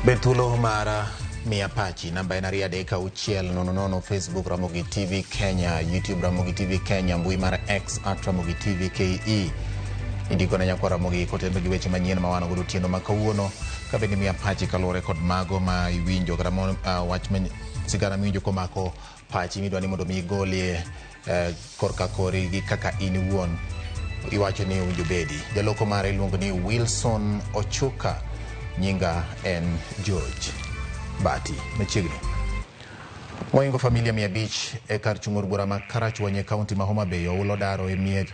Bethulo Mara Miapachi namba enaria deka uchiel nono Facebook Ramogi TV Kenya, YouTube Ramogi TV Kenya, mbui mara X @Ramogi TV KE. Indiko na nyakwa Ramogi kote mbegi weche manyien mawana gudu tieno makawuono kabeni Miapachi kalore kod mago ma iwinjo gramo watchman sigara miwinjo komako pachi midwani mondo mi golie korka kori gi kaka ini wuon iwacho ni uwinjo bedi. Jaloko mara iluongo ni Wilson Ochuka, nyinga en George Bati machiegni. Moingo familia 500 e kar chung'ur bura ma Karachuonyo kaunti ma Homa Bay oulo daro e mier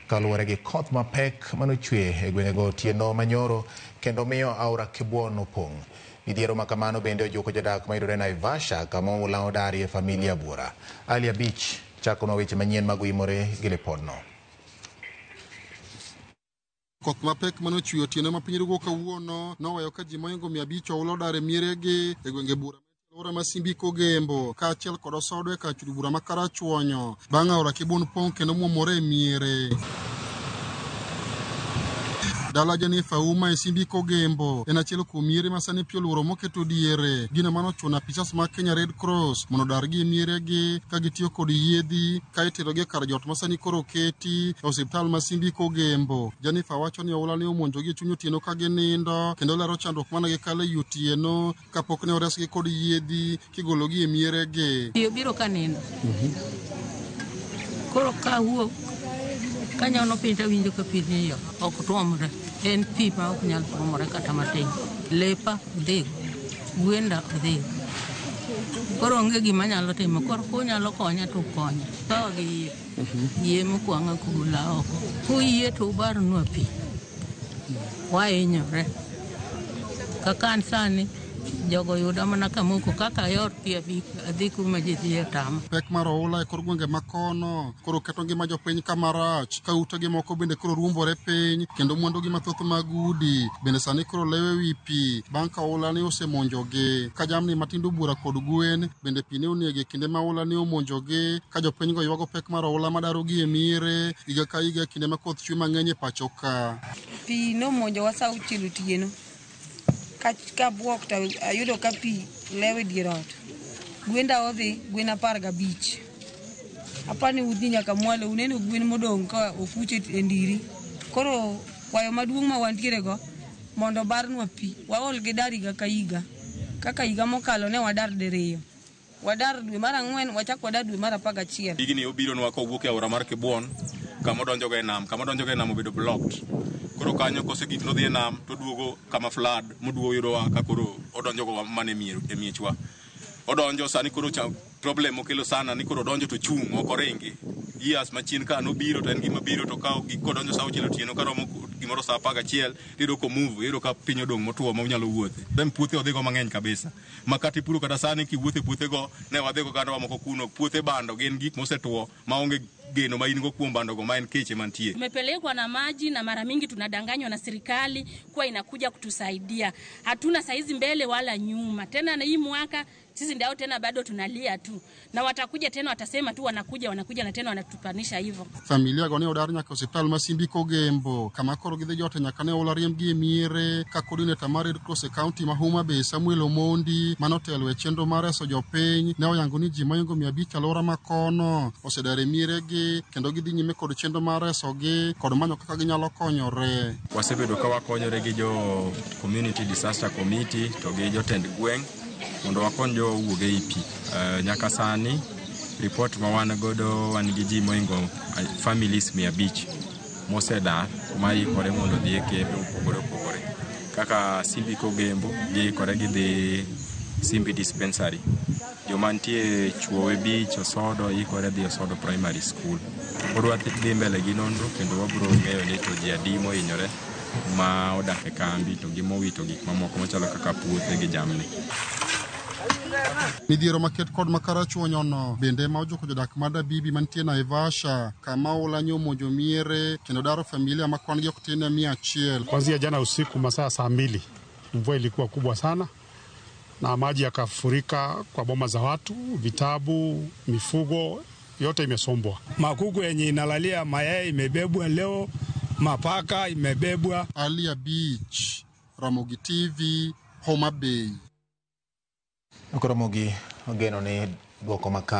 kaluwore gi koth mapek manochwe e gwengego tieno manyoro kendo miyo aora Kibuon opong'. Midhiero ma kamano bende ojoko jodak mayudore Naivasha kama oula odari e familia bura. Alia Beach chakono weche manyien maguimore gi lipodno. Koth mapek manochwe otieno ma piny rugo kawuono noweyo ka ji moingo 500 oulo dar e mieregi e gwenge bura ora ma Simbiko Gembo kaachiel kod Osodo e kar chung'ur bura ma Karachuonyo bang' aora Kibuon pong' kendo muomore e miere. Dala Jennifer Uma e Simbiko Gembo en achiel kuom miere ma sani pi oluoro moketo diere. Gino manochuno apisas mag Kenya Red Cross mondo dargi e mieregi ka gitiyo kod yiedhi ka iterogi e kar jot ma sani koro oketi e osiptal ma Simbiko Gembo. Jennifer wacho ni oula ne omonjogi e chuny otieno ka ginindo kendo lero chandruok mane gikalo e otieno kapok ne oresgi kod yiedhi kigologi e mieregi. Yo biro ka nindo. Koro ka wuok kanyono pinta winjo ka pi niyo ok tuomre. En pi ma ok nyal tuomre kata matin. Lepa odhig, gwenda odhig. Koro onge gima nyalo timo, koro kunyalo konya to konya. Kawa gi yie mokwanga kugula oko. Kuyie to ubarnwa pi. Wainyore. Kakan sani jogo yuda mana kamoko kaka yor pi adhi kuma ji dhiye tamo. Pek mar oula e kor gwenge makono koro keto ngima jopiny kamarach ka utegi moko bende koro ruombore piny kendo mwandugi mathoth mag udi bende sani koro lewe wi pi bang' ka oula ne osemonjogi. Ka jamni matindo bura kod gwen bende pi ne onege kinde ma oula ne omonjogi ka jopiny go ywago pek mar oula madarogi e miere higa ka higa kinde ma koth chwe mang'eny e pacho ka. Pi nomonjowa sa auchiel otieno. Ka buok to ayudo ka pi lewe dier ot. Gwenda odhi, gwen 15. Apani udhi nyaka mwalo, uneno gwen modong' ka ofuche e ndiri. Koro kwayo maduong' ma wantiere go mondo barnwa pi. Waol gi dar higa ka higa. Kaka higa mokalo ne wadar diriyo. Wadar dwe mar 4, wachak wadar dwe mar 11. Higni obiro nwa ka owuok e aora mar Kibuon kama odonjogo e nam. Kama odonjogo e nam obedo blocked. Koro kanyo kose gik nodhi e nam to duogo kama flood moduogo yudowa ka koro odonjogo mane e miechwa. Odonjo sani koro problem okelo sana ni koro odonjo to chung' ok oringi. Years machien ka nobiro to en gima biro to ka kodonjo sa auchiel otieno ka romo gimoro sa 11 tiyudo ko move yudo ka piny odong' motuo ma unyalo wuothe. Dem puothe odhigo mang'eny kabisa. Makati puro kata sani kiwuothe puothego ne wadhigo kanda moko kuno puothe bando gin gik mosetuo maonge geno ma ingo kuom bandogo ma en keche mantie. Tumepelekwa na maji na mara mingi tunadanganywa na serikali kuwa inakuja kutusaidia. Hatuna saizi mbele wala nyuma. Tena na hii mwaka sisi ndio tena bado tunalia tu. Na watakuja tena watasema tu wanakuja na tena wanatupanisha hivyo. Familia go ne odar nyaka osiptal ma Simbiko Gembo kama koro gidhi jote nyaka ne oula riembgi e miere ka coordinator mar Red Cross e kaunti ma Homa Bay Samuel Omondi manotelo e chenro mar reso jopiny ne oyango ni ji moingo 500 alwora makono osedare mieregi kendo gidhi nyime kod chenro mar resogi kod manyo kaka ginyalo konyore. Wasebedo ka wakonyore gi jo Community Disaster Committee to gi jotend gweng' mondo wakony jo wuoge i pi. Nyaka sani report ma wan godo wan gi ji moingo families 500 mosedar kuma ikore mondo dhi e kembe opogore kaka Simbiko Gembo giikore gidhi Simbi Dispensary. Joma nitie Chuowe Beach Osodo ikore dhi Osodo Primary School. Odwa dhi mbele gi nonro kendo wabiro ng'eyo ni to ji adi mohinyore ma odak e kambi to gi mowito gik mamoko machalo kaka puothe gi jamni. Midhiero maket kod Karachuonyo no bende ma ojoko jodak ma Dabibi mantie Naivasha kama oula ne omonjo miere kendo daro familia ma kwan gi ok tin 100. Kuanzia jana usiku masaa 2 mvua ilikuwa kubwa sana na maji yakafurika kwa boma za watu, vitabu, mifugo yote imesombwa. Makuku yenye inalalia mayai imebebwa leo, mapaka imebebwa. Alia Beach, Ramogi TV, Homa Bay. Koromogi ogeno ni duoko makare